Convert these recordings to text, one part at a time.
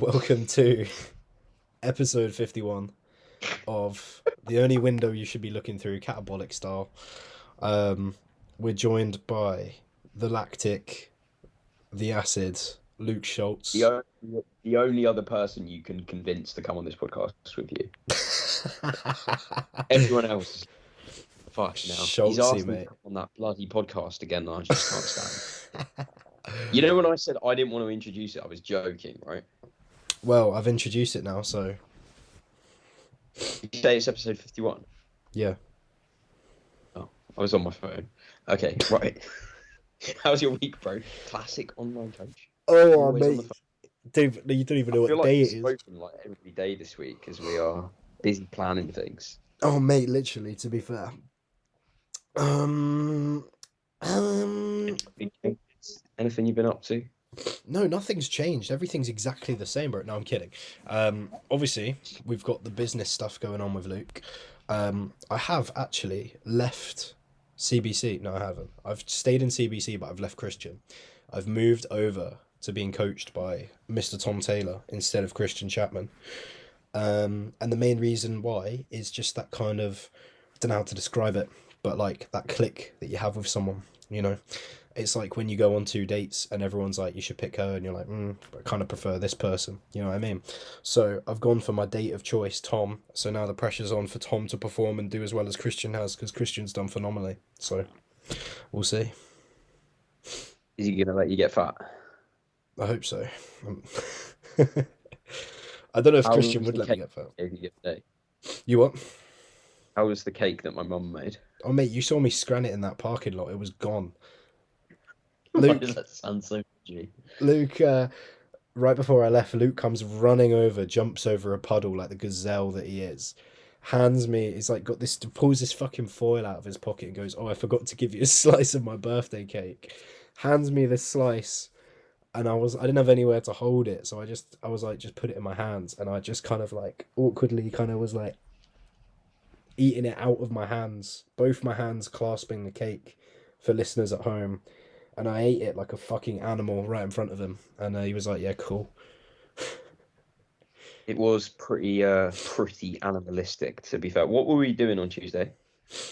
Welcome to episode 51 of the only window you should be looking through, catabolic style. We're joined by the lactic, the acid, Luke The Schultz. only, the only other person you can convince to come on this podcast with you. Everyone else is fucking hell. He's Schultzy, asked me to mate. come on that bloody podcast again, and I just can't stand it. You know when I said I didn't want to introduce it, I was joking, right? Well, I've introduced it now, so Did you say it's episode 51? yeah. Oh, I was on my phone. Okay, right. How's your week, bro? Classic online coach. Oh, Always on the mate. phone. You don't even know I feel what like day we've it is. spoken like every day this week as we are busy planning things. Oh, mate, literally, to be fair. Um, um, Anything you've been up to? No, nothing's changed. Everything's exactly the same, bro. No, I'm kidding. Obviously, we've got the business stuff going on with Luke. I have actually left CBC. No, I haven't. I've stayed in CBC, but I've left Christian. I've moved over to being coached by Mr. Tom Taylor instead of Christian Chapman. And the main reason why is just that kind of, I don't know how to describe it, but like that click that you have with someone, you know? It's like when you go on two dates and everyone's like, you should pick her, and you're like, but I kind of prefer this person. You know what I mean? So I've gone for my date of choice, Tom. So now the pressure's on for Tom to perform and do as well as Christian has, because Christian's done phenomenally. So we'll see. Is he gonna let you get fat? I hope so. I don't know if How Christian was would the let me cake get fat. you gave me the other day? You what? How was the cake that my mum made? Oh, mate, you saw me scran it in that parking lot. It was gone. Why Luke, does that sound so G? Luke, right before I left, Luke comes running over, jumps over a puddle like the gazelle that he is, hands me, he's like got this, pulls this fucking foil out of his pocket and goes, "Oh, I forgot to give you a slice of my birthday cake." Hands me this slice, and I didn't have anywhere to hold it, so I was like, just put it in my hands, and I just kind of like awkwardly kind of was like eating it out of my hands, both my hands clasping the cake for listeners at home, and I ate it like a fucking animal right in front of him, and he was like, "Yeah, cool." It was pretty animalistic, to be fair. What were we doing on Tuesday?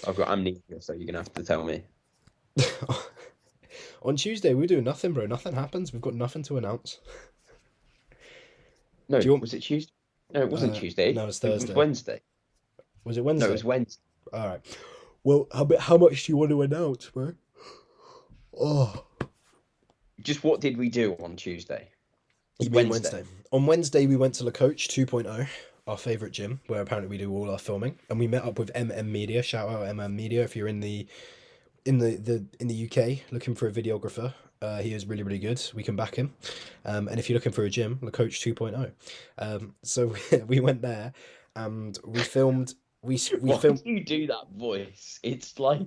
I've got amnesia, so you're gonna have to tell me. On Tuesday, we do nothing, bro. Nothing happens. We've got nothing to announce. No, Do you want? was it Tuesday? No, it wasn't Tuesday. No, it's It was Thursday. Wednesday. Was it No, it Wednesday? was Wednesday. All right. Well, how much do you want to announce, bro? Oh, Just what did we do on Tuesday? you mean Wednesday? On Wednesday, we went to La Coach 2.0, our favorite gym, where apparently we do all our filming, and we met up with MM Media. Shout out MM Media if you're in the UK looking for a videographer. He is really, really good. We can back him. And if you're looking for a gym, La Coach 2.0. So we went there and we filmed. We Why filmed. do you do that voice? It's my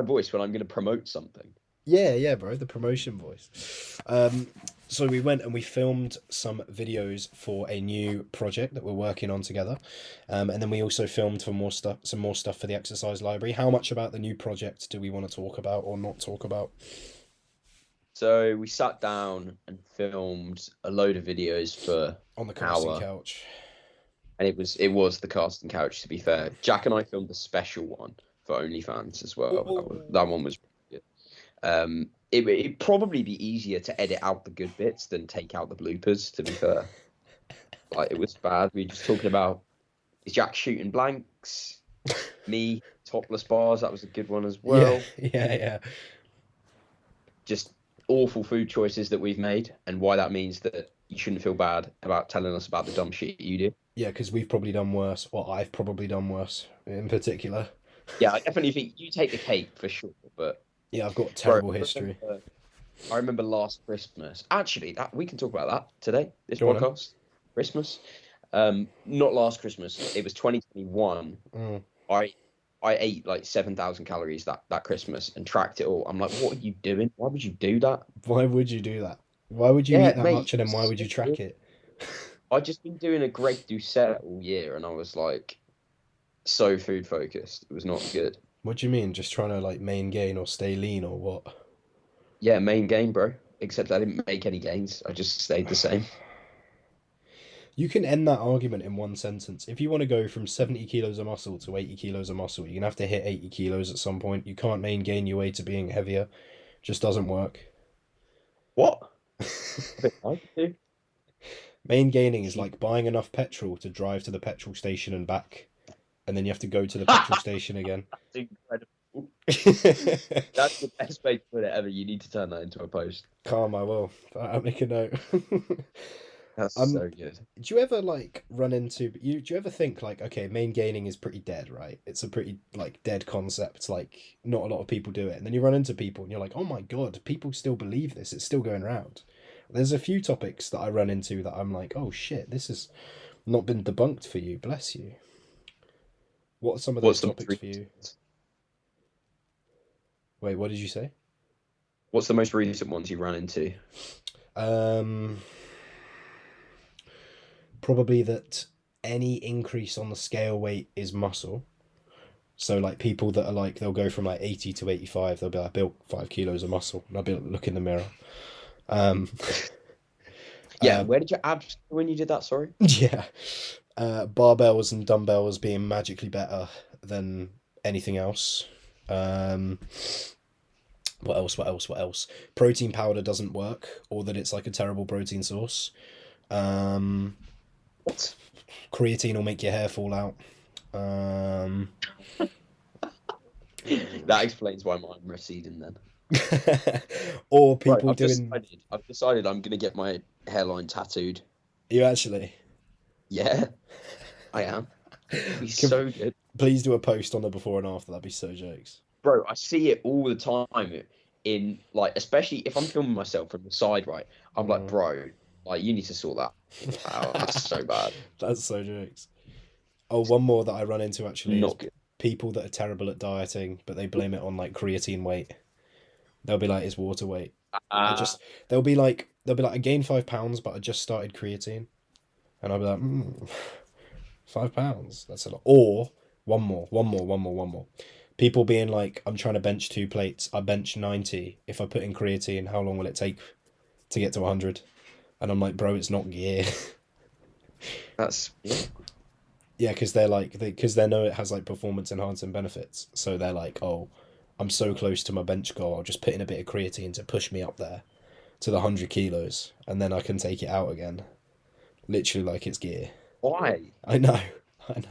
voice when I'm gonna promote something. Yeah, yeah, bro, the promotion voice. So we went and we filmed some videos for a new project that we're working on together, and then we also filmed for some more stuff for the exercise library. How much about the new project do we want to talk about or not talk about? So we sat down and filmed a load of videos for On the an casting hour, couch. and it was the casting couch. To be fair, Jack and I filmed a special one for OnlyFans as well. That one was good. It'd probably be easier to edit out the good bits than take out the bloopers. To be fair, like it was bad. We were just talking about is Jack shooting blanks, me topless bars. That was a good one as Yeah, well. yeah. Just awful food choices that we've made, and why that means that you shouldn't feel bad about telling us about the dumb shit you do. Yeah, because we've probably done worse, or I've probably done worse in particular. Yeah, I definitely think you take the cake for sure, but Yeah, I've got a bro, terrible history. I remember last Christmas. Actually, that we can talk about that today. This Go on then. podcast, Christmas. Not last Christmas. It was 2021. Mm. I ate like 7,000 calories that Christmas and tracked it all. I'm like, what are you doing? Why would you do that? Why would you do that? Why would you eat Yeah, that mate. much and then why would you track it? I'd just been doing a Greg Doucette all year, and I was like, so food focused. It was not good. What do you mean? Just trying to like main gain or stay lean or what? Yeah, main game, bro. except I didn't make any gains. I just stayed the same. You can end that argument in one sentence. If you want to go from 70 kilos of muscle to 80 kilos of muscle, you're going to have to hit 80 kilos at some point. You can't gain your way to being heavier. Just doesn't work. What? A bit hard to do. Main gaining is like buying enough petrol to drive to the petrol station and back, and then you have to go to the petrol station again. That's incredible. That's the best way to put it ever. You need to turn that into a post. Calm, I will. I'll make a note. That's so good. Do you ever like run into you? Do you ever think like, okay, main gaining is pretty dead, right? It's a pretty like dead concept. Like not a lot of people do it, and then you run into people, and you're like, oh my god, people still believe this. It's still going around. There's a few topics that I run into that I'm like, oh shit, this has not been debunked for you. Bless you. What are some of those topics for you? Wait, what did you say? What's the most recent ones you run into? Probably that any increase on the scale weight is muscle. So like people that are like they'll go from like 80 to 85, they'll be like, I built 5 kilos of muscle, and I'll be like, look in the mirror. Yeah, where did your abs when you did that? Sorry. Yeah, barbells and dumbbells being magically better than anything else. What else? What else? What else? Protein powder doesn't work, or that it's like a terrible protein source. What? Creatine will make your hair fall out. That explains why mine receding then. Or people Right, doing. I've decided I'm gonna get my hairline tattooed. You actually. Yeah, I am. It'd be so good. Please do a post on the before and after. That'd be so jokes. Bro, I see it all the time in like, especially if I'm filming myself from the side, right? I'm like, bro, like you need to sort that out. That's so bad. That's so jokes. Oh, one more that I run into actually Not is good. people that are terrible at dieting, but they blame it on like creatine weight. They'll be like, it's water weight. They'll be like, I gained 5 pounds, but I just started creatine, and I'll be like, 5 pounds, that's a lot. Or one more. People being like, I'm trying to bench 2 plates. I bench 90. If I put in creatine, how long will it take to get to 100? And I'm like, bro, it's not gear. That's Yeah, because they're like, because they know it has like performance enhancing benefits. So they're like, oh, I'm so close to my bench goal. I'll just put in a bit of creatine to push me up there to the 100 kilos, and then I can take it out again. Literally like it's gear. why. I know. Why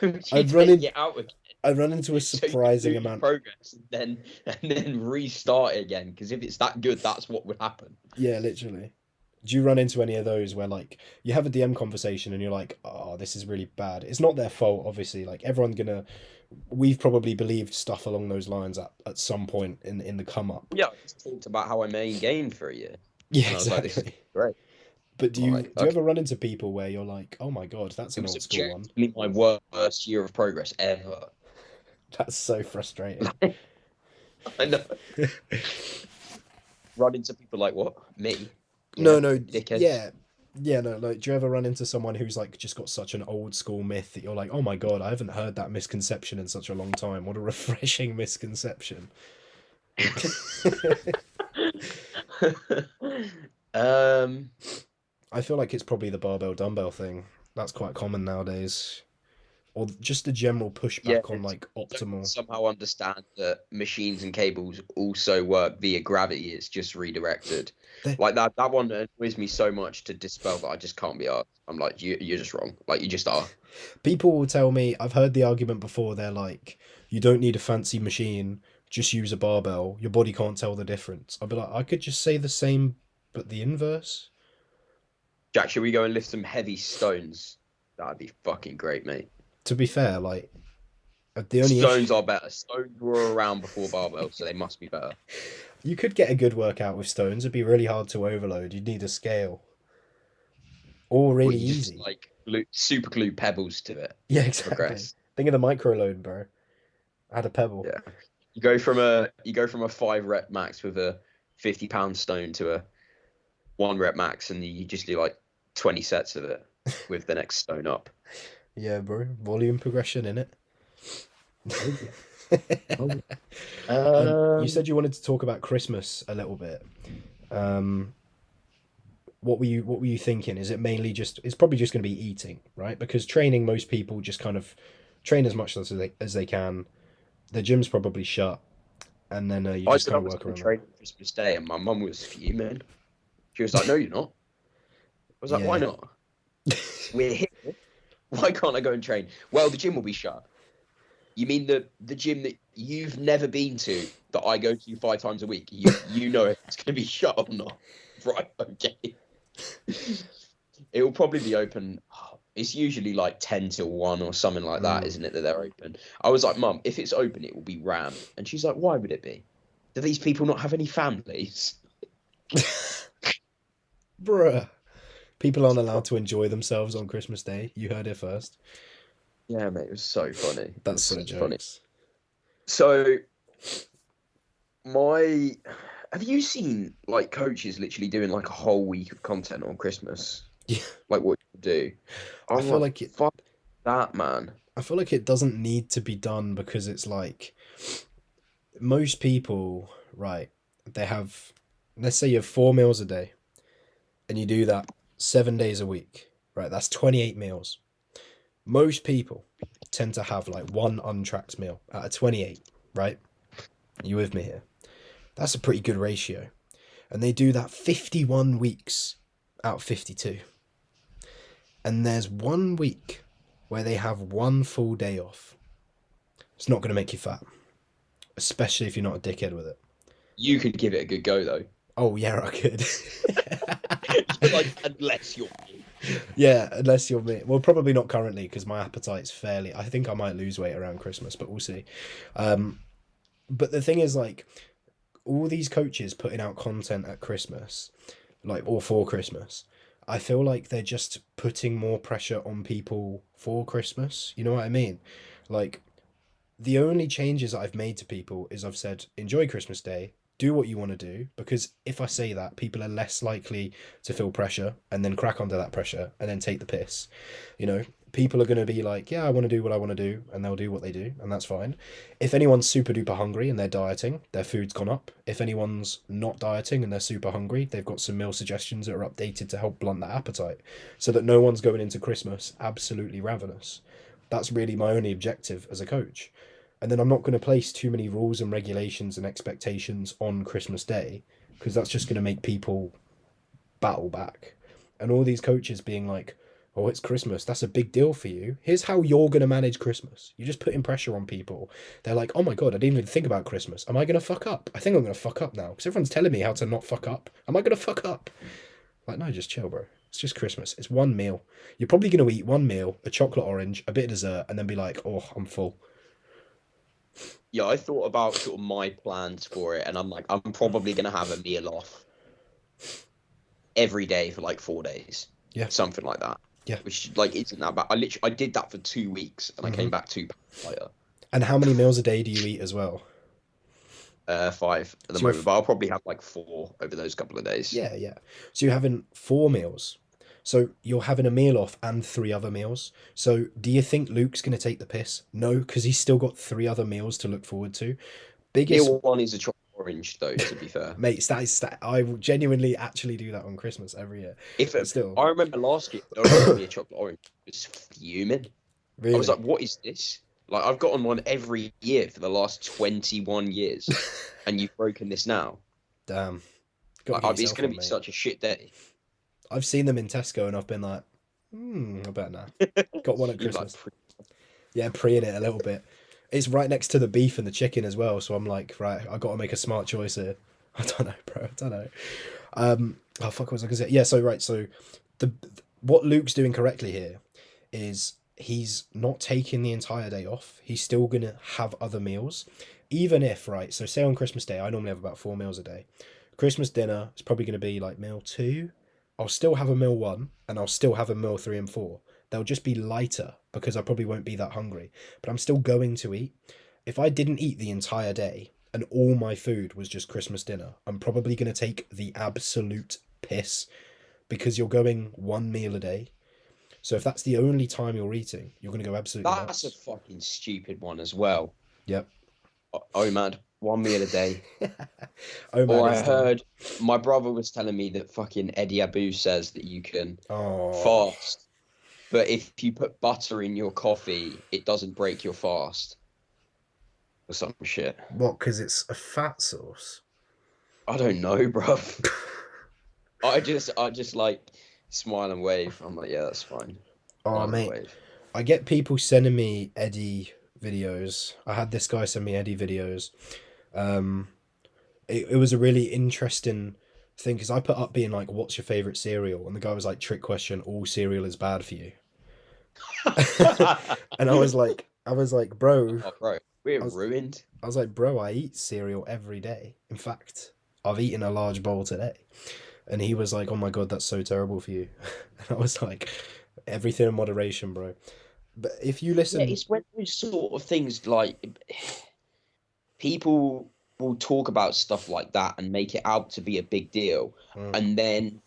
would you I've run take in- it out again? I run into a So you can surprising lose amount. progress and then restart it again. Because if it's that good, that's what would happen. Yeah, literally. Do you run into any of those where like you have a DM conversation and you're like, oh, this is really bad? It's not their fault, obviously. Like we've probably believed stuff along those lines at some point in the come up. Yeah, I just talked about how I main gained for a year. Yeah, And I was like, this is exactly. great. But do I'm you like, do you okay. ever run into people where you're like, oh my god, that's It an was old school one? objectively my worst year of progress ever. That's so frustrating. I know. Run into people like what? Me? No, Dickheads. yeah, no. Like, do you ever run into someone who's like just got such an old school myth that you're like, oh my god, I haven't heard that misconception in such a long time. What a refreshing misconception. I feel like it's probably the barbell dumbbell thing. That's quite common nowadays. Or just a general pushback on like optimal. Somehow understand that machines and cables also work via gravity. It's just redirected. Like that one annoys me so much to dispel that I just can't be asked. I'm like, you're just wrong. Like you just are. People will tell me, I've heard the argument before, they're like, you don't need a fancy machine, just use a barbell. Your body can't tell the difference. I'll be like, I could just say the same, but the inverse. Jack, should we go and lift some heavy stones? That'd be fucking great, mate. To be fair, like, the only stones are better. Stones were around before barbells, so they must be better. You could get a good workout with stones. It'd be really hard to overload. You'd need a scale. Or really easy. Just, like super glue pebbles to it. Yeah, exactly. Progress. Think of the micro load, bro. Add a pebble. Yeah. You go from a 5 rep max with a 50-pound stone to a 1 rep max, and you just do like 20 sets of it with the next stone up. Yeah, bro. Volume progression in it. You said you wanted to talk about Christmas a little bit. Um, what were you thinking? Is it mainly just? It's probably just going to be eating, right? Because training, most people just kind of train as much as they can. The gym's probably shut, and then you I just said kind I of was work going to around that. train on Christmas Day, and my mum was fuming. She was like, "No, you're not." I was like, "Why Yeah. not? We're here. Why can't I go and train?" Well, the gym will be shut. You mean the gym that you've never been to, that I go to 5 times a week? You know if it's going to be shut or not? Right? Okay. It will probably be open. It's usually like 10 till 1 or something like that, Mm. isn't it? That they're open. I was like, Mum, if it's open, it will be rammed. And she's like, Why would it be? Do these people not have any families? Bruh. People aren't allowed to enjoy themselves on Christmas Day. You heard it first. Yeah, mate, it was so funny. It That's was so so funny. jokes. So my have you seen like coaches literally doing like a whole week of content on Christmas? Yeah. Like what you do? I I'm feel like, like it fuck that, man. I feel like it doesn't need to be done because it's like most people, right, they have, let's say you have 4 meals a day and you do that 7 days a week, right? That's 28 meals. Most people tend to have like one untracked meal out of 28, right? Are you with me here? That's a pretty good ratio. And they do that 51 weeks out of 52. And there's 1 week where they have one full day off. It's not going to make you fat, especially if you're not a dickhead with it. You could give it a good go though. Oh, yeah, I could. You're like, unless you're me. Yeah, unless you're me. Well, probably not currently because my appetite's fairly. I think I might lose weight around Christmas, but we'll see. Um, but the thing is, like, all these coaches putting out content at Christmas, like, or for Christmas, I feel like they're just putting more pressure on people for Christmas. You know what I mean? Like, the only changes that I've made to people is I've said, enjoy Christmas Day, do what you want to do, because if I say that, people are less likely to feel pressure and then crack under that pressure and then take the piss. You know, people are going to be like, yeah, I want to do what I want to do, and they'll do what they do, and that's fine. If anyone's super duper hungry and they're dieting, their food's gone up. If anyone's not dieting and they're super hungry, they've got some meal suggestions that are updated to help blunt that appetite so that no one's going into Christmas absolutely ravenous. That's really my only objective as a coach. And then I'm not going to place too many rules and regulations and expectations on Christmas Day because that's just going to make people battle back. And all these coaches being like, oh, it's Christmas. That's a big deal for you. Here's how you're going to manage Christmas. You're just putting pressure on people. They're like, oh my God, I didn't even think about Christmas. Am I going to fuck up? I think I'm going to fuck up now because everyone's telling me how to not fuck up. Am I going to fuck up? Like, no, just chill, bro. It's just Christmas. It's one meal. You're probably going to eat one meal, a chocolate orange, a bit of dessert, and then be like, oh, I'm full. Yeah, I thought about sort of my plans for it, and I'm like, I'm probably gonna have a meal off every day for like 4 days, Yeah. something like that. Yeah. Which like isn't that bad. I did that for 2 weeks, and I Hmm. came back 2 pounds lighter. And how many meals a day do you eat as well? 5 at the So you're moment, but I'll probably have like 4 over those couple of days. yeah, yeah. So you're having 4 meals. So you're having a meal off and 3 other meals. So do you think Luke's gonna take the piss? No, because he's still got 3 other meals to look forward to. Biggest Meal one is a chocolate orange, though. To be fair, mates, that is that I will genuinely actually do that on Christmas every year. if But still, I remember last year, only got me a chocolate orange. I was fuming. I was really. like, "What is this?" Like I've gotten one every year for the last 21 years, and you've broken this now. Damn. Gotta Like, get it's yourself going to one, be mate. such a shit day. I've seen them in Tesco and I've been like, I bet now. Got one at You're like, Christmas. Yeah, pre in it a little bit. It's right next to the beef and the chicken as well, so I'm like, right, I got to make a smart choice here. I don't know, bro. I don't know. Oh fuck, what was I gonna say? Yeah, so right, so the what Luke's doing correctly here is he's not taking the entire day off. He's still gonna have other meals, even if right. So say on Christmas Day, I normally have about 4 meals a day. Christmas dinner is probably gonna be like meal two. I'll still have a meal one, and I'll still have a meal three and four. They'll just be lighter because I probably won't be that hungry, but I'm still going to eat. If I didn't eat the entire day and all my food was just Christmas dinner, I'm probably going to take the absolute piss because you're going 1 meal a day. So if that's the only time you're eating, you're going to go absolutely that's a nuts. fucking stupid one as well. Yep. OMAD. one meal a day. OMAD Or is I done. heard my brother was telling me that fucking Eddie Abu says that you can Oh, fast, but if you put butter in your coffee, it doesn't break your fast or some shit. what? Because it's a fat source. I don't know, bruv. I just like smile and wave. I'm like, yeah, that's fine. Oh, Smile and mate, wave. I get people sending me Eddie videos. I had this guy send me Eddie videos. Um, it was a really interesting thing because I put up being like, "What's your favorite cereal?" And the guy was like, "Trick question. All cereal is bad for you." And I was like, bro, Oh, bro, we're I was, ruined. I was like, bro, I eat cereal every day. In fact, I've eaten a large bowl today. And he was like, "Oh my god, that's so terrible for you." And I was like, "Everything in moderation, bro." But if you Yeah, listen, it's when those sort of things like people will talk about stuff like that and make it out to be a big deal, mm, and then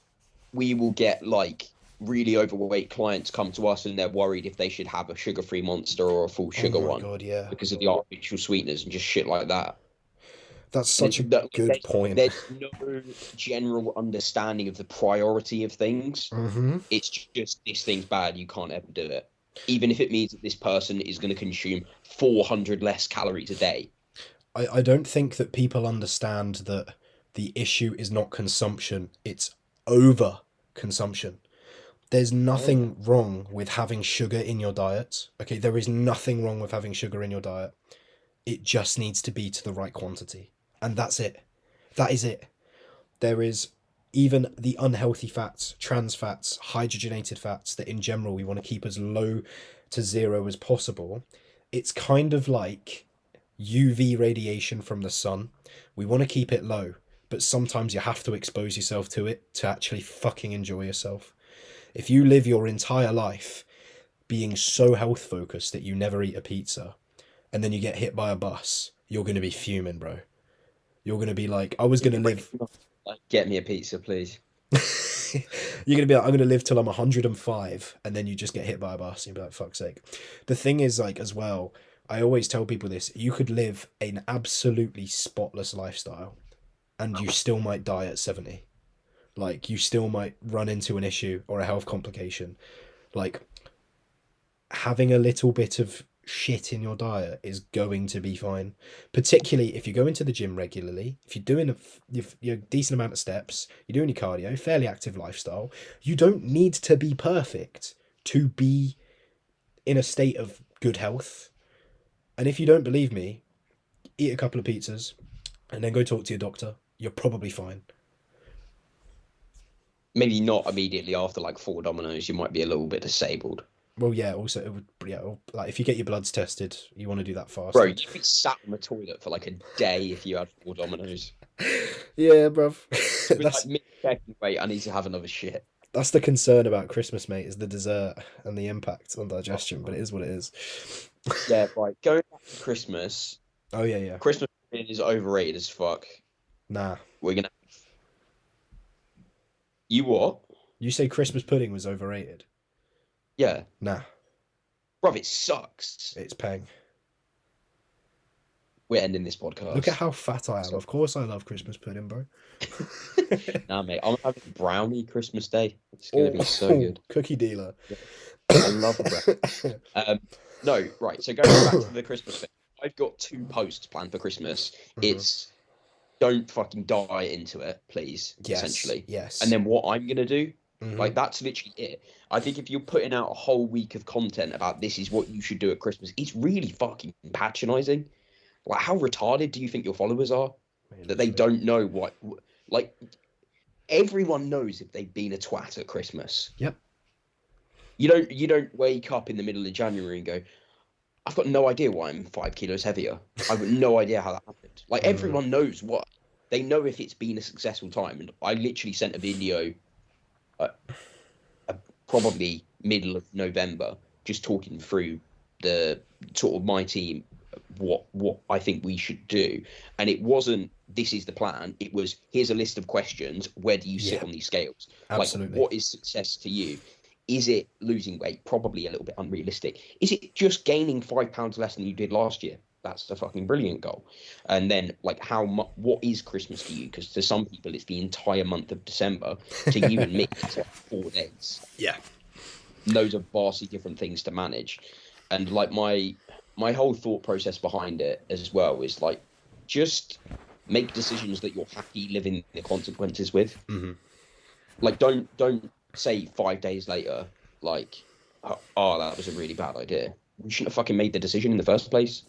we will get like really overweight clients come to us and they're worried if they should have a sugar-free monster or a full oh sugar my one god, yeah, because of the artificial sweeteners and just shit like that. that's And such it's a that good point. there's no general understanding of the priority of things. Hmm. It's just this thing's bad, you can't ever do it. Even if it means that this person is going to consume 400 less calories a day. I don't think that people understand that the issue is not consumption; it's over consumption. There's Yeah. nothing wrong with having sugar in your diet. Okay, there is nothing wrong with having sugar in your diet. It just needs to be to the right quantity, and that's it. That is it. There is even the unhealthy fats, trans fats, hydrogenated fats that in general we want to keep as low to zero as possible. It's kind of like UV radiation from the sun. We want to keep it low, but sometimes you have to expose yourself to it to actually fucking enjoy yourself. If you live your entire life being so health focused that you never eat a pizza and then you get hit by a bus, you're going to be fuming, bro. You're going to be like, I was going to live. Like, get me a pizza, please. You're gonna be like, I'm gonna live till I'm 105, and then you just get hit by a bus, and you'll be like, fuck's sake. The thing is, like, as well, I always tell people this: you could live an absolutely spotless lifestyle, and you still might die at 70. Like, you still might run into an issue or a health complication. Like, having a little bit of shit in your diet is going to be fine, particularly if you go into the gym regularly, if you're doing your decent amount of steps, you're doing your cardio, fairly active lifestyle. You don't need to be perfect to be in a state of good health. And if you don't believe me, eat a couple of pizzas and then go talk to your doctor. You're probably fine. Maybe not immediately after like 4 dominoes, you might be a little bit disabled. Well, yeah. Also, it would, yeah. Like if you get your bloods tested, you want to do that Bro, fasted. you'd be sat on the toilet for like a day if you had 4 dominoes. Yeah, bruv. You'd be like, that's me checking, wait, I need to have another shit. That's the concern about Christmas, mate, is the dessert and the impact on digestion, but it is what it is. Yeah, right. Going back to Christmas, Oh, yeah, yeah. Christmas is overrated as fuck. Nah. We're gonna. You what? You say Christmas pudding was overrated? Yeah. Nah. Bruv, it sucks. It's peng. We're ending this Look at podcast. how fat I am. So, Of course I love Christmas pudding, bro. nah, mate, I'm having brownie Christmas Day. It's gonna be so Oh, good. cookie dealer. Yeah, I love a brownie. No, right. So going back to the Christmas thing, I've got 2 posts planned for Christmas. Mhm. It's don't fucking die into it, please, Yes, essentially. And yes. then what I'm gonna do, Hmm. like that's literally it. I think if you're putting out a whole week of content about this is what you should do at Christmas, it's really fucking patronizing. Like, how retarded do you think your followers are that they Literally. don't know what? Like, everyone knows if they've been a twat at Christmas. Yep. You don't wake up in the middle of January and go, I've got no idea why I'm 5 kilos heavier. I've got no idea how that happened. Like Mm. everyone knows what they know if it's been a successful time. And I literally sent a video, uh, probably middle of November, just talking through the sort of my team, what I think we should do. And it wasn't this is the plan. It was here's a list of questions. Where do you sit Yeah, on these scales? Like absolutely. what is success to you? Is it losing weight? Probably a little bit unrealistic. Is it just gaining £5 less than you did last year? That's a fucking brilliant goal. And then, like, what is Christmas to you? Because to some people, it's the entire month of December. To you and me, it's like 4 days. Yeah. And those are vastly different things to manage. And like my whole thought process behind it as well is like, just make decisions that you're happy living the consequences with. Hmm. Like, don't say 5 days later, like, oh, that was a really bad idea. We shouldn't have fucking made the decision in the first place.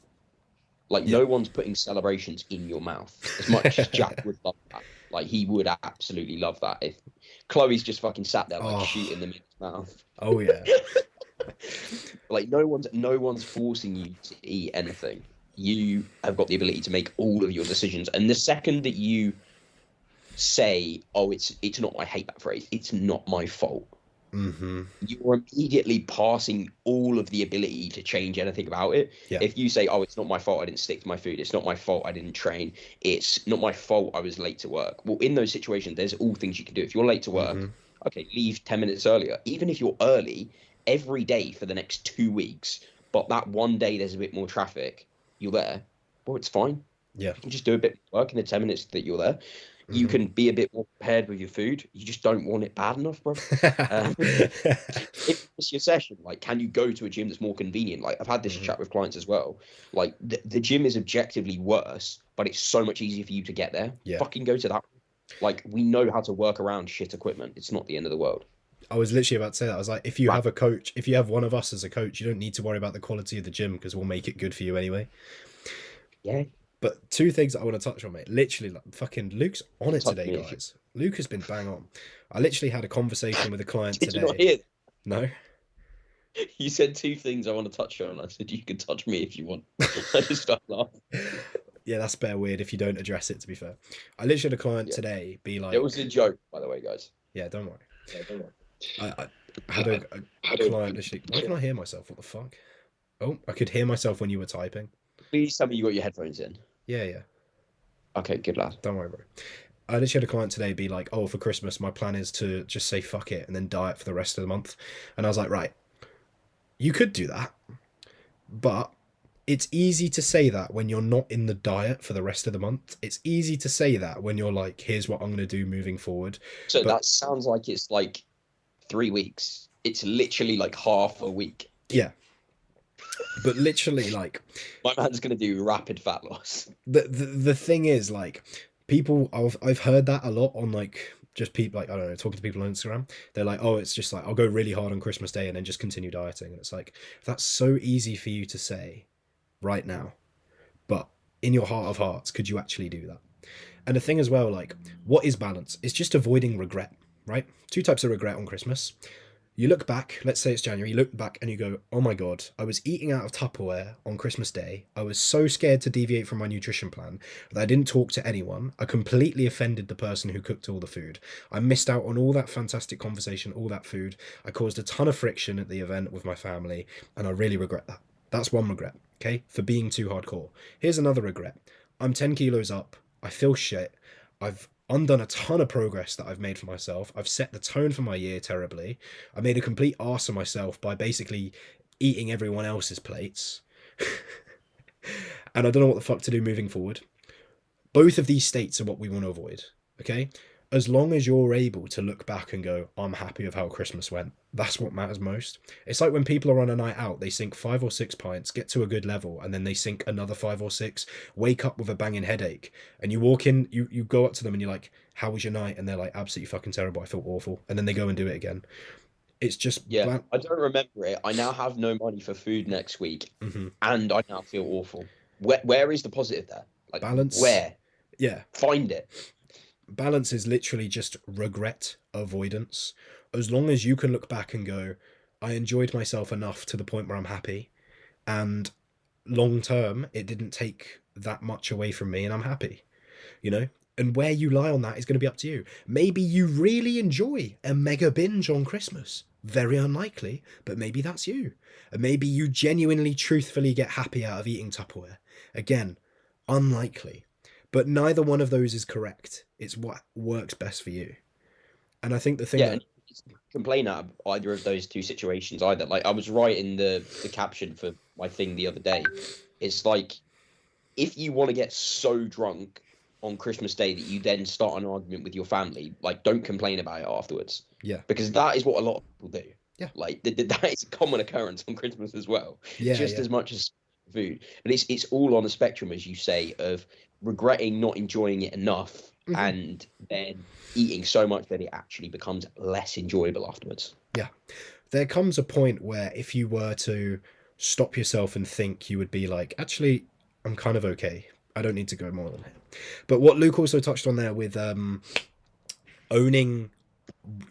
Like, Yeah. no one's putting celebrations in your mouth. As much as Jack would love that. Like, he would absolutely love that if Chloe's just fucking sat there like Oh. shooting them in his mouth. Oh yeah. Like, no one's forcing you to eat anything. You have got the ability to make all of your decisions. And the second that you say, "Oh, it's not," I hate that phrase. It's not my fault. Hmm. You're immediately passing all of the ability to change anything about it. Yeah. If you say, "Oh, it's not my fault I didn't stick to my food. It's not my fault I didn't train. It's not my fault I was late to work." Well, in those situations, there's all things you can do. If you're late to work, Hmm. okay, leave 10 minutes earlier. Even if you're early every day for the next 2 weeks, but that one day there's a bit more traffic, you're there. Well, it's fine. Yeah. You can just do a bit more work in the 10 minutes that you're there. You Hmm. can be a bit more prepared with your food. You just don't want it bad enough, bro. If it's your session, like, can you go to a gym that's more convenient? Like, I've had this Hmm. chat with clients as well. Like, the gym is objectively worse, but it's so much easier for you to get there. Yeah. Fucking go to that. Like, we know how to work around shit equipment. It's not the end of the world. I was literally about to say that. I was like, if you Right. have a coach, if you have one of us as a coach, you don't need to worry about the quality of the gym because we'll make it good for you anyway. Yeah. But two things that I want to touch on, mate. Literally, like, fucking Luke's on it Touch today, me if you- guys. Luke has been bang on. I literally had a conversation with a client Did you not today. hear? No? You said two things I want to touch on. I said you can touch me if you want. I just started laughing. Yeah, that's bare weird if you don't address it, to be fair. I literally had a client Yeah. today be like... It was a joke, by the way, guys. Yeah, don't worry. Yeah, don't worry. I had a client literally... Why can I hear myself? What the fuck? Oh, I could hear myself when you were typing. Please tell me you got your headphones in. Yeah. Okay, good lad. Don't worry, bro. I literally had a client today be like, oh, for Christmas, my plan is to just say fuck it and then diet for the rest of the month. And I was like, right, you could do that, but it's easy to say that when you're not in the diet for the rest of the month. It's easy to say that when you're like, here's what I'm going to do moving forward. So But- that sounds like it's like 3 weeks. It's literally like half a week. Yeah. But literally, like, My man's going to do rapid fat loss. the thing is, like, people, I've heard that a lot on, like, just people, like, I don't know, talking to people on Instagram. They're like, oh, it's just like, I'll go really hard on Christmas Day and then just continue dieting. And it's like, that's so easy for you to say right now. But in your heart of hearts, could you actually do that? And the thing as well, like, what is balance? It's just avoiding regret, right? Two types of regret on Christmas. You look back, let's say it's January, you look back and you go, oh my God, I was eating out of Tupperware on Christmas Day. I was so scared to deviate from my nutrition plan that I didn't talk to anyone. I completely offended the person who cooked all the food. I missed out on all that fantastic conversation, all that food. I caused a ton of friction at the event with my family, and I really regret that. That's one regret, okay, for being too hardcore. Here's another regret. I'm 10 kilos up. I feel shit. I've undone a ton of progress that I've made for myself. I've set the tone for my year terribly. I made a complete arse of myself by basically eating everyone else's plates. And I don't know what the fuck to do moving forward. Both of these states are what we want to avoid, okay? As long as you're able to look back and go, I'm happy with how Christmas went, that's what matters most. It's like when people are on a night out, they sink 5 or 6 pints, get to a good level, and then they sink another 5 or 6, wake up with a banging headache, and you walk in, you go up to them and you're like, how was your night? And they're like, absolutely fucking terrible, I feel awful. And then they go and do it again. It's just... Yeah, I don't remember it. I now have no money for food next week, and I now feel awful. Where is the positive there? Like, balance. Where? Yeah. Find it. Balance is literally just regret avoidance. As long as you can look back and go, I enjoyed myself enough to the point where I'm happy, and long term it didn't take that much away from me and I'm happy, you know? And where you lie on that is going to be up to you. Maybe you really enjoy a mega binge on Christmas. Very unlikely, but maybe that's you. And maybe you genuinely, truthfully get happy out of eating Tupperware. Again, unlikely. But neither one of those is correct. It's what works best for you. And I think the thing Yeah, that... and you can complain out of either of those two situations either. Like, I was writing the caption for my thing the other day. It's like, if you want to get so drunk on Christmas Day that you then start an argument with your family, like don't complain about it afterwards, Yeah. because that is what a lot of people do. Yeah. Like that is a common occurrence on Christmas as well, Yeah. just Yeah. as much as food. But it's all on the spectrum, as you say, of regretting not enjoying it enough Hmm. and then eating so much that it actually becomes less enjoyable afterwards. Yeah. There comes a point where if you were to stop yourself and think, you would be like, actually, I'm kind of okay. I don't need to go more than it. But what Luke also touched on there with owning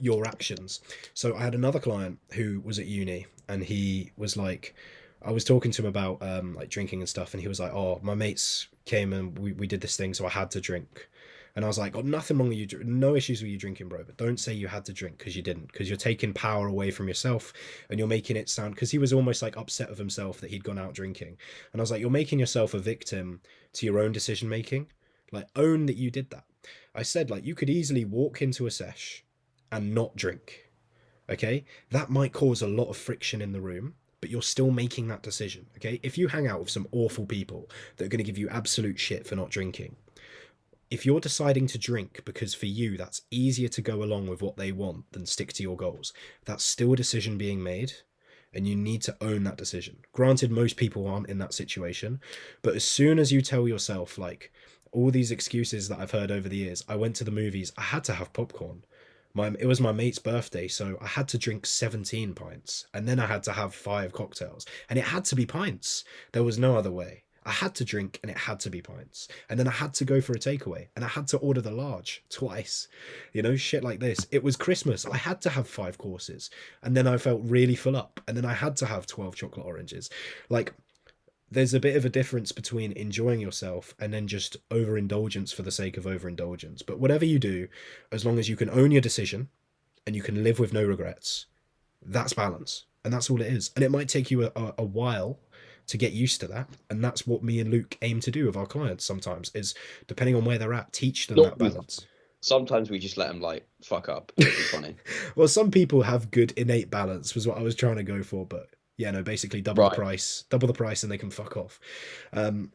your actions. So I had another client who was at uni, and he was like, I was talking to him about like drinking and stuff, and he was like, "Oh, my mates came and we did this thing, so I had to drink." And I was like, "Got nothing wrong with you, no issues with you drinking, bro. But don't say you had to drink because you didn't, because you're taking power away from yourself, and you're making it sound." Because he was almost like upset with himself that he'd gone out drinking, and I was like, "You're making yourself a victim to your own decision making. Like, own that you did that." I said, like, you could easily walk into a sesh and not drink. Okay, that might cause a lot of friction in the room, but you're still making that decision. Okay, if you hang out with some awful people that are going to give you absolute shit for not drinking, if you're deciding to drink because for you that's easier to go along with what they want than stick to your goals, that's still a decision being made, and you need to own that decision. Granted, most people aren't in that situation, but as soon as you tell yourself, like, all these excuses that I've heard over the years, I went to the movies, I had to have popcorn. It was my mate's birthday, so I had to drink 17 pints, and then I had to have 5 cocktails, and it had to be pints. There was no other way. I had to drink, and it had to be pints, and then I had to go for a takeaway, and I had to order the large twice. Shit like this. It was Christmas. I had to have 5 courses, and then I felt really full up, and then I had to have 12 chocolate oranges. Like, there's a bit of a difference between enjoying yourself and then just overindulgence for the sake of overindulgence. But whatever you do, as long as you can own your decision and you can live with no regrets, that's balance. And that's all it is. And it might take you a while to get used to that. And that's what me and Luke aim to do with our clients sometimes, is depending on where they're at, teach them Not that all the time. balance. Sometimes we just let them like fuck up. It'll be funny. Well, some people have good innate balance, was what I was trying to go for. But yeah, no, basically Right. double the price, and they can fuck off. Um,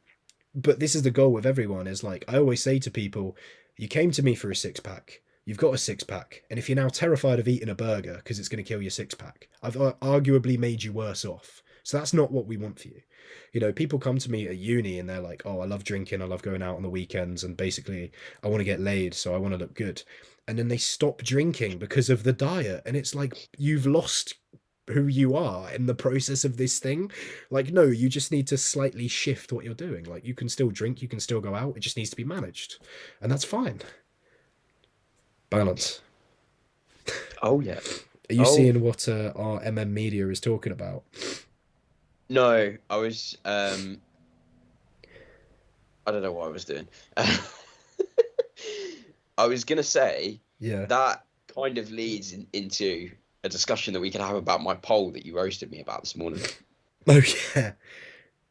but this is the goal with everyone, is like, I always say to people, you came to me for a 6 pack, you've got a 6 pack, and if you're now terrified of eating a burger because it's going to kill your 6 pack, I've arguably made you worse off. So that's not what we want for you. People come to me at uni and they're like, "Oh, I love drinking, I love going out on the weekends, and basically I want to get laid, so I want to look good." And then they stop drinking because of the diet, and it's like, you've lost who you are in the process of this thing. Like, no, you just need to slightly shift what you're doing. Like, you can still drink, you can still go out, it just needs to be managed, and that's fine. Balance. Oh yeah. Are you Oh seeing what our media is talking about? no, I was I don't know what I was doing. I was gonna say Yeah. that kind of leads into a discussion that we can have about my poll that you roasted me about this morning. Oh yeah.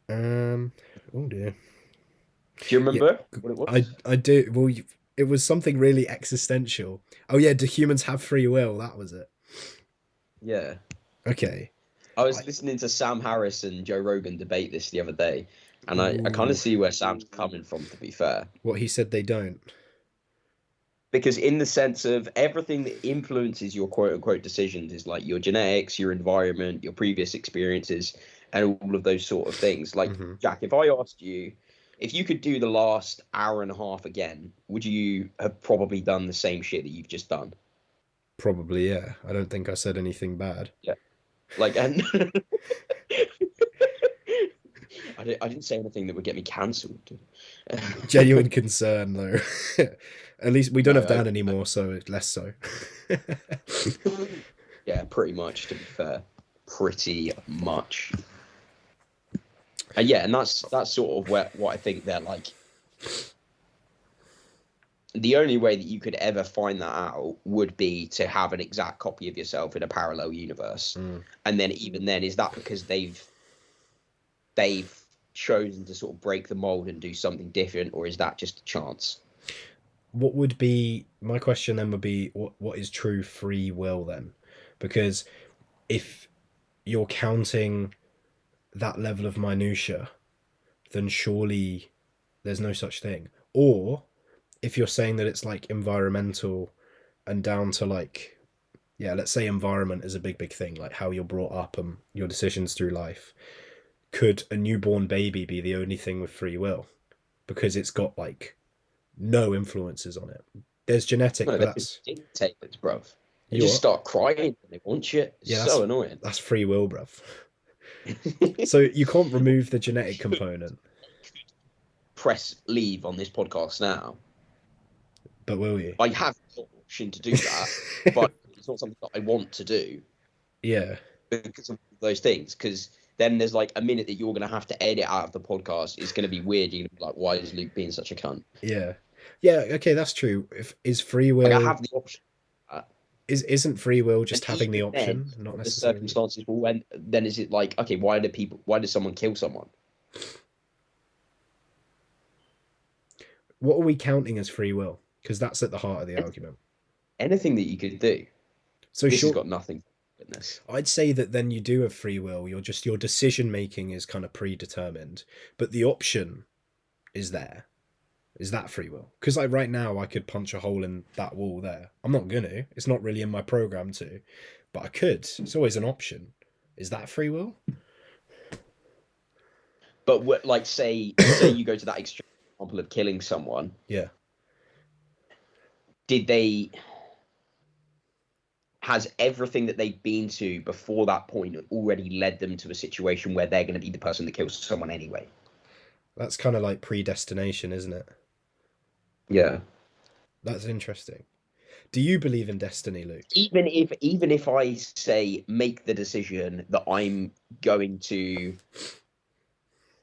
um oh dear. Do you Yeah, remember what it i was? i do. Well, it was something really existential. Oh yeah, do humans have free will? That was it. Yeah. Okay. I I, was listening to Sam Harris and Joe Rogan debate this the other day, and I kind of ooh, see where Sam's coming from, to be fair. what he said they don't. Because in the sense of everything that influences your quote unquote decisions is like your genetics, your environment, your previous experiences, and all of those sort of things. Like, Hmm. Jack, if I asked you if you could do the last hour and a half again, would you have probably done the same shit that you've just done? Probably, yeah. I don't think I said anything bad. Yeah. Like, and I didn't say anything that would get me cancelled. Genuine concern, though. At least we don't have No, Dan anymore, so it's less so. yeah, pretty much, to be fair. Pretty much. And yeah, and that's sort of what I think they're like. The only way that you could ever find that out would be to have an exact copy of yourself in a parallel universe. Mm. And then even then, is that because they've chosen to sort of break the mold and do something different, or is that just a chance? What would be my question then? Would be, what is true free will then? Because if you're counting that level of minutia, then surely there's no such thing. Or if you're saying that it's like environmental and down to like, yeah, let's say environment is a big thing, like how you're brought up and your decisions through life. Could a newborn baby be the only thing with free will because it's got like no influences on it? There's genetic, No, but they're just that's dictators, bro. They just your, start crying when they want shit. It's yeah, so annoying. that's free will, bruv. So you can't remove the genetic component, Press leave on this podcast now. but will you? I have the option to do that, but it's not something that I want to do Yeah, because of those things. Because then there's like a minute that you're going to have to edit out of the podcast. It's going to be weird. You're going to be like, why is Luke being such a cunt? yeah, yeah. Okay, that's true. If is free Like, I will have the option. isn't free will And just having the even then, option, not the necessarily? circumstances will end. Then is it like, okay, why does someone kill someone? What are we counting as free will? Because that's at the heart of the argument. Anything that you could do. So This has sure, got nothing to do with this. I'd say that then you do have free will. You're just your decision making is kind of predetermined, but the option is there. Is that free will? Because like right now, I could punch a hole in that wall there. I'm not gonna. It's not really in my program to, but I could. It's always an option. Is that free will? But what, like, say you go to that extreme example of killing someone. Yeah. Did they has everything that they've been to before that point already led them to a situation where they're going to be the person that kills someone anyway? That's kind of like predestination, isn't it? Yeah. That's interesting. Do you believe in destiny, Luke? Even if I say make the decision that I'm going to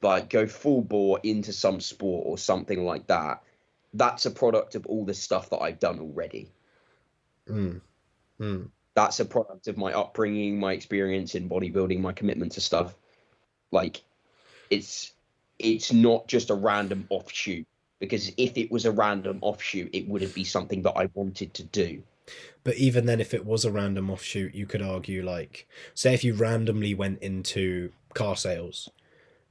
like go full bore into some sport or something like that, that's a product of all the stuff that I've done already. Mm. Mm. That's a product of my upbringing, my experience in bodybuilding, my commitment to stuff. Like, it's not just a random offshoot, because if it was a random offshoot, it wouldn't be something that I wanted to do. But even then, if it was a random offshoot, you could argue, like, say if you randomly went into car sales,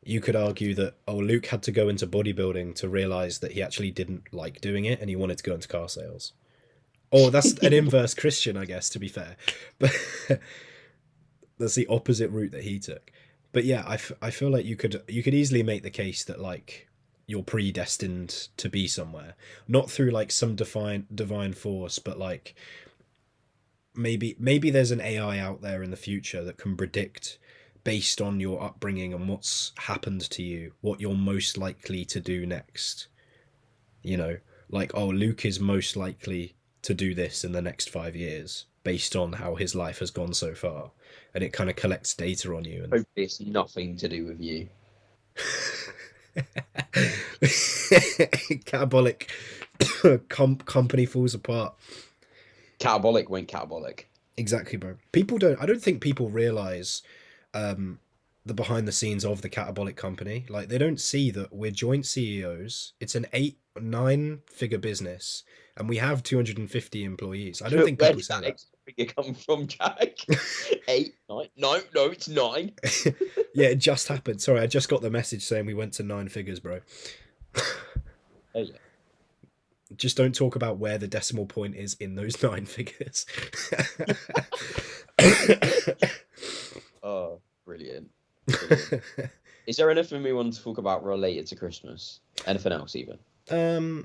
you could argue that, oh, Luke had to go into bodybuilding to realize that he actually didn't like doing it and he wanted to go into car sales. Oh, that's an inverse Christian, I guess, to be fair. But that's the opposite route that he took. But yeah, I feel like you could easily make the case that like you're predestined to be somewhere, not through like some divine force, but like maybe there's an AI out there in the future that can predict based on your upbringing and what's happened to you, what you're most likely to do next. You know, like, oh, Luke is most likely to do this in the next 5 years based on how his life has gone so far. And it kind of collects data on you. And Hopefully, it's nothing to do with you. catabolic company falls apart. Catabolic went catabolic. Exactly, bro. I don't think people realize the behind the scenes of the catabolic company. Like they don't see that we're joint CEOs. It's an 8-9 figure business, and we have 250 employees. I don't think Where people did say that that. extra figure come from, Jack? 8, 9? No, it's 9. Yeah, it just happened. Sorry, I just got the message saying we went to 9 figures, bro. Oh yeah. Just don't talk about where the decimal point is in those 9 figures. Oh, brilliant. Brilliant. Is there anything we want to talk about related to Christmas? Anything else, even? um,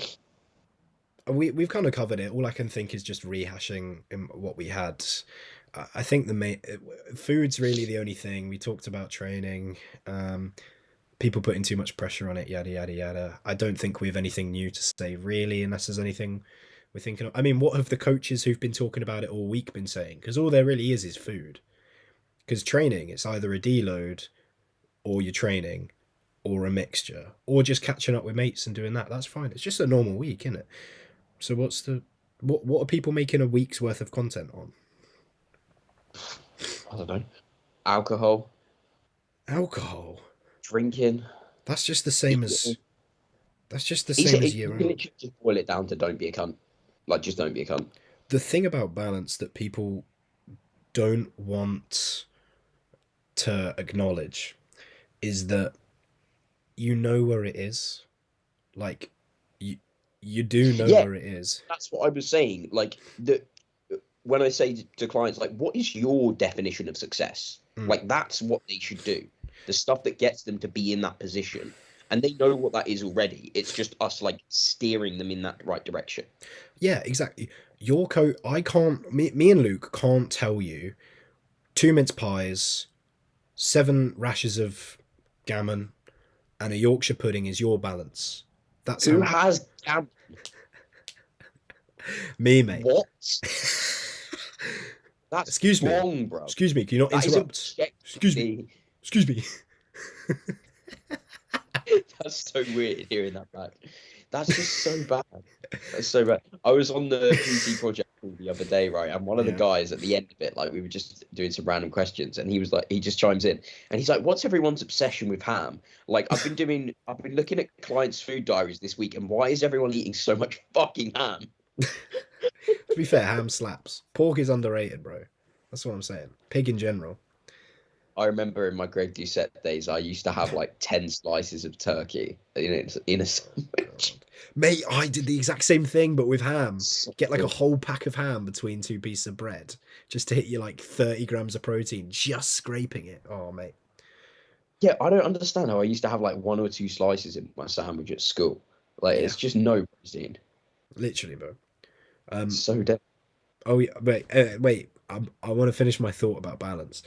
we've kind of covered it. All I can think is just rehashing what we had. I think the main food's really the only thing. We talked about training, people putting too much pressure on it, yada yada yada. I don't think we have anything new to say really, unless there's anything we're thinking of. I mean, what have the coaches who've been talking about it all week been saying? Because all there really is food. Because training, it's either a deload or you're training or a mixture or just catching up with mates and doing that. That's fine. It's just a normal week, isn't it? So what are people making a week's worth of content on? I don't know. Alcohol, Alcohol. drinking. That's just the same as Eating. that's just the It's, same as it, year you can round. literally just boil it down to don't be a cunt. Like, just don't be a cunt. The thing about balance that people don't want to acknowledge is that you know where it is. Like, you you do know Yeah, where it is. that's what I was saying. Like the when I say to clients, like, what is your definition of success? Mm. Like that's what they should do. The stuff that gets them to be in that position. And they know what that is already. It's just us like steering them in that right direction. Yeah, exactly. Your coat. I can't. Me and Luke can't tell you two mince pies, seven rashers of gammon, and a Yorkshire pudding is your balance. That's Who how has damn me, mate. what? That's Excuse me. wrong, bro. Excuse me. Can you not That is interrupt? Excuse me. objectively. Excuse me. That's so weird hearing that back. That's just so bad. That's so bad. I was on the PC project call the other day, right? And one of the Yeah. guys at the end of it, like we were just doing some random questions, and he was like, he just chimes in and he's like, "What's everyone's obsession with ham? Like, I've been looking at clients' food diaries this week, and why is everyone eating so much fucking ham?" To be fair, ham slaps. Pork is underrated, bro. That's what I'm saying. Pig in general. I remember in my Greg Doucette days, I used to have like 10 slices of turkey in a sandwich. God. Mate, I did the exact same thing, but with ham. So Get like a good. whole pack of ham between two pieces of bread, just to hit you like 30 grams of protein, just scraping it. Oh, mate. Yeah, I don't understand how I used to have like one or two slices in my sandwich at school. Like, Yeah, it's just no protein. literally, bro. It's Um. so dead. Oh, yeah. Wait. I want to finish my thought about balance.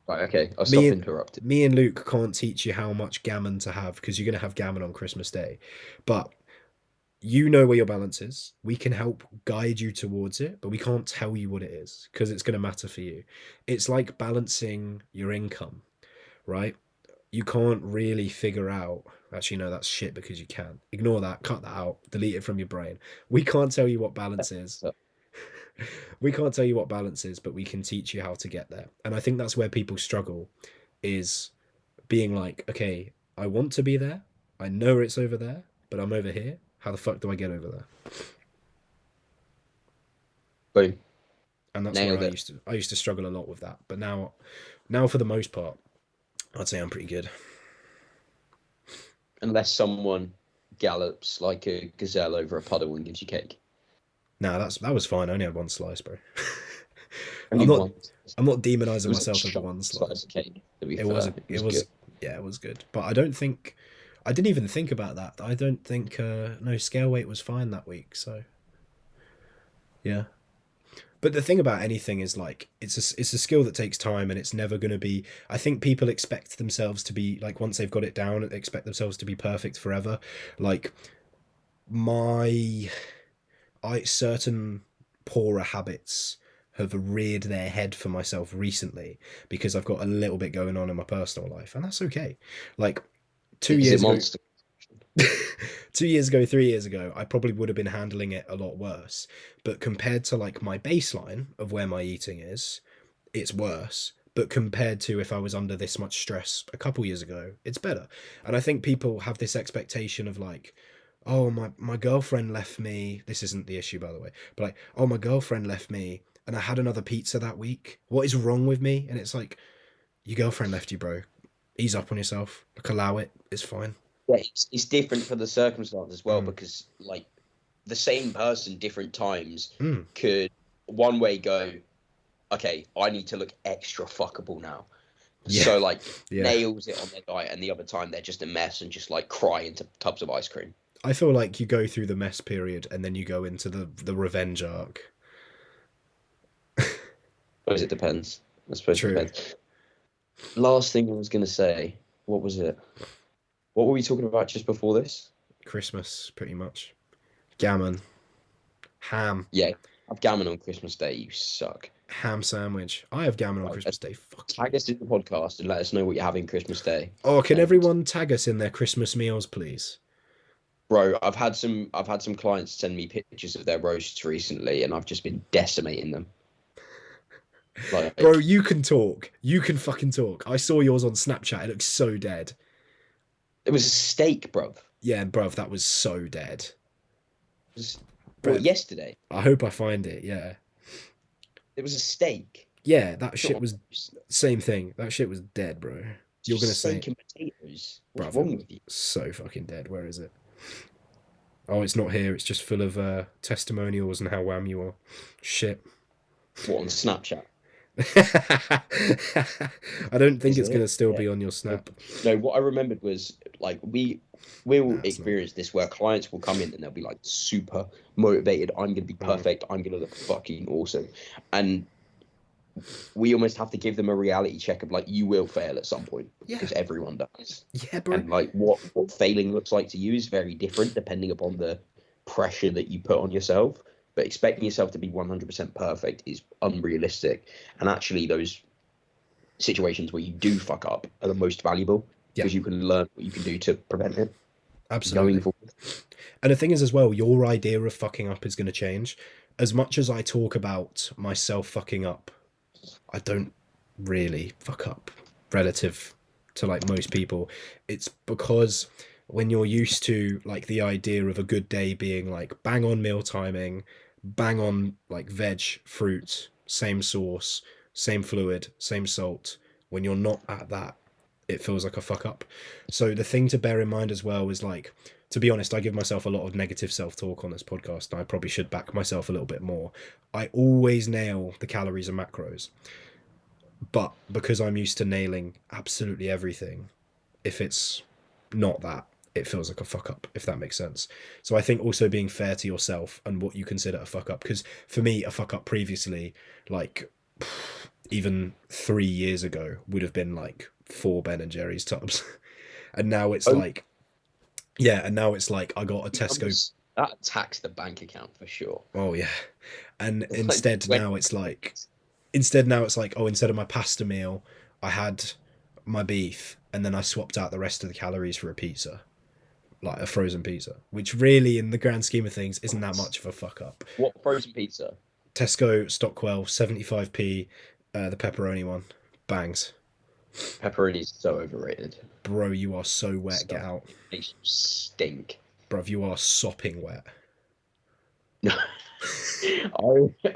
Right, okay, I'll Me stop and interrupting. me and Luke can't teach you how much gammon to have because you're gonna have gammon on Christmas Day, but you know where your balance is. We can help guide you towards it, but we can't tell you what it is because it's going to matter for you. It's like balancing your income, right? You can't really figure out. Actually, no, that's shit because you can. Ignore that, cut that out, delete it from your brain. We can't tell you what balance is. So, We can't tell you what balance is, but we can teach you how to get there. And I think that's where people struggle is being like, okay, I want to be there. I know it's over there, but I'm over here. How the fuck do I get over there? boom, And that's where nailed it. I used to struggle a lot with that. But now for the most part, I'd say I'm pretty good. Unless someone gallops like a gazelle over a puddle and gives you cake. Nah, that was fine. I only had one slice, bro. I'm Only not one. I'm not It demonizing was a myself over chunk one slice. slice of cake, to be It fair. was It it was good. was yeah, it was good. But I don't think I didn't even think about that. I don't think no scale weight was fine that week. So yeah. But the thing about anything is like it's a skill that takes time and it's never going to be. I think people expect themselves to be like once they've got it down, they expect themselves to be perfect forever. Like my I certain poorer habits have reared their head for myself recently because I've got a little bit going on in my personal life, and that's okay. Like two Is it years ago, monster? 2 years ago, 3 years ago, I probably would have been handling it a lot worse. But compared to like my baseline of where my eating is, it's worse. But compared to if I was under this much stress a couple years ago, it's better. And I think people have this expectation of like, oh, my girlfriend left me. This isn't the issue, by the way. But like, oh, my girlfriend left me and I had another pizza that week. What is wrong with me? And it's like, your girlfriend left you, bro. Ease up on yourself. Like, allow it. It's fine. Yeah, it's different for the circumstance as well Mm. because like the same person, different times Mm. could one way go, okay, I need to look extra fuckable now. Yeah. So like Yeah. nails it on their diet, and the other time they're just a mess and just like cry into tubs of ice cream. I feel like you go through the mess period and then you go into the revenge arc. I suppose it depends. I suppose it True. depends. Last thing I was gonna say, what was it? What were we talking about just before this? Christmas, pretty much. Gammon. Ham. Yeah, have gammon on Christmas Day. You suck. Ham sandwich. I have gammon on Right, Christmas Day. Fuck you. tag us in the podcast and let us know what you're having Christmas Day. Oh, can And everyone tag us in their Christmas meals, please? bro, I've had some clients send me pictures of their roasts recently, and I've just been decimating them. Like, Bro, you can talk. You can fucking talk. I saw yours on Snapchat. It looks so dead. it was a steak, bro. Yeah, bruv, that was so dead. It was, Bruv, yesterday. I hope I find it, yeah. It was a steak. Yeah, that Not shit a was roast. same thing. That shit was dead, bro. It's You're just gonna say, steak and potatoes. What's bruv, it wrong was with you? so fucking dead. Where is it? Oh, it's not here. It's just full of testimonials and how wham you are. Shit. What, on Snapchat? I don't think Is it's gonna it? still Yeah. be on your No, snap. no, what I remembered was like we will Nah, it's not. experience this where clients will come in and they'll be like super motivated. I'm gonna be Mm. perfect. I'm gonna look fucking awesome. And we almost have to give them a reality check of like you will fail at some point Yeah, because everyone does. yeah, bro. And like what failing looks like to you is very different depending upon the pressure that you put on yourself. But expecting yourself to be 100% perfect is unrealistic. And actually, those situations where you do fuck up are the most valuable Yeah, because you can learn what you can do to prevent it going absolutely. forward. And the thing is, as well, your idea of fucking up is going to change. As much as I talk about myself fucking up, I don't really fuck up relative to like most people. It's because when you're used to like the idea of a good day being like bang on meal timing, bang on like veg, fruit, same sauce, same fluid, same salt, when you're not at that, it feels like a fuck up. So the thing to bear in mind as well is like, to be honest, I give myself a lot of negative self-talk on this podcast, and I probably should back myself a little bit more. I always nail the calories and macros, but because I'm used to nailing absolutely everything, if it's not that, it feels like a fuck up, if that makes sense. So I think also being fair to yourself and what you consider a fuck up, because for me, a fuck up previously, like even 3 years ago, would have been like 4 Ben and Jerry's tubs, and now it's Oh, like, yeah, and now it's like I got a Tesco. numbers that tax the bank account for sure. Oh yeah, and Like instead when now it's like, instead now it's like, oh, instead of my pasta meal, I had my beef, and then I swapped out the rest of the calories for a pizza, like a frozen pizza, which really, in the grand scheme of things, isn't that much of a fuck up. what frozen pizza? Tesco Stockwell 75p, the pepperoni one, bangs, Pepperoni is so overrated. bro. You are so wet. Get So out, makes you stink. bruv. You are sopping wet.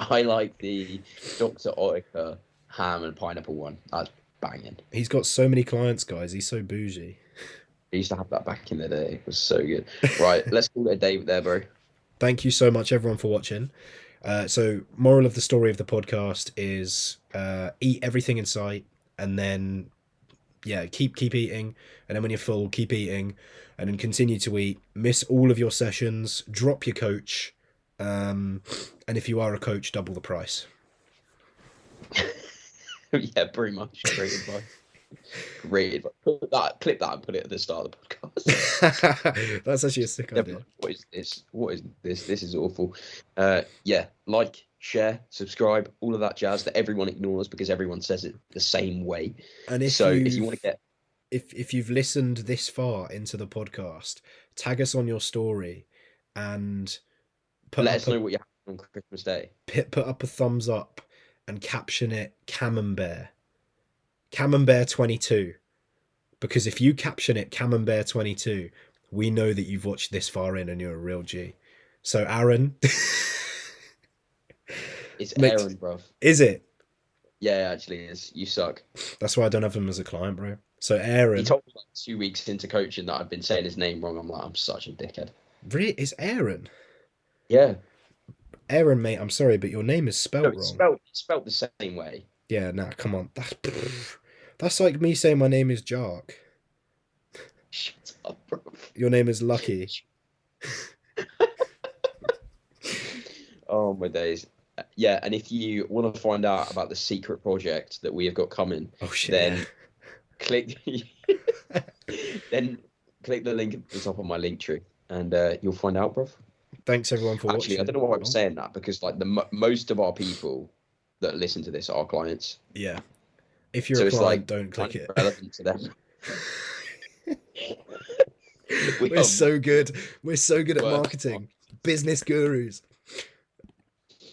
I like the Dr. Oetker ham and pineapple one. That's banging. He's got so many clients, guys. He's so bougie. I used to have that back in the day. It was so good. Right, let's call it a day there, bro. Thank you so much, everyone, for watching. So, moral of the story of the podcast is eat everything in sight, and then yeah, keep eating, and then when you're full, keep eating, and then continue to eat. Miss all of your sessions. Drop your coach, and if you are a coach, double the price. Yeah, pretty much. Great advice. Great advice. Clip that and put it at the start of the podcast. That's actually a sick They'll be idea. like, what is this? What is this? This is awful. Yeah, like, share, subscribe, all of that jazz that everyone ignores because everyone says it the same way. And if So if you you've want to get, if you've listened this far into the podcast, tag us on your story and put let up us a know what you have on Christmas Day. put up a thumbs up and caption it Camembert 22, because if you caption it Camembert 22, we know that you've watched this far in and you're a real G. So Aaron, It's makes, Aaron, bruv. is it? Yeah, actually, is. You suck. That's why I don't have him as a client, bro. So He Aaron, told me like 2 weeks into coaching that I've been saying his name wrong. I'm like, I'm such a dickhead. really is Aaron? Yeah. Aaron, mate, I'm sorry, but your name is No, spelt it's wrong. spelled the same way. Yeah, nah, come on. That's like me saying my name is Jark. Shut up, bro. Your name is Lucky. Oh my days. Yeah, and if you want to find out about the secret project that we have got coming, Oh shit. then Yeah. click then click the link at the top of my link tree and you'll find out, bro. Thanks everyone for Actually, watching. I don't know why I'm Oh, saying that because like most of our people that listen to this are clients. yeah. If you're So a it's client, like don't click kind it. of relevant to them. We're so good. We're so good at worth- marketing. Business gurus.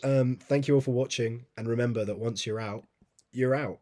Thank you all for watching, and remember that once you're out, you're out.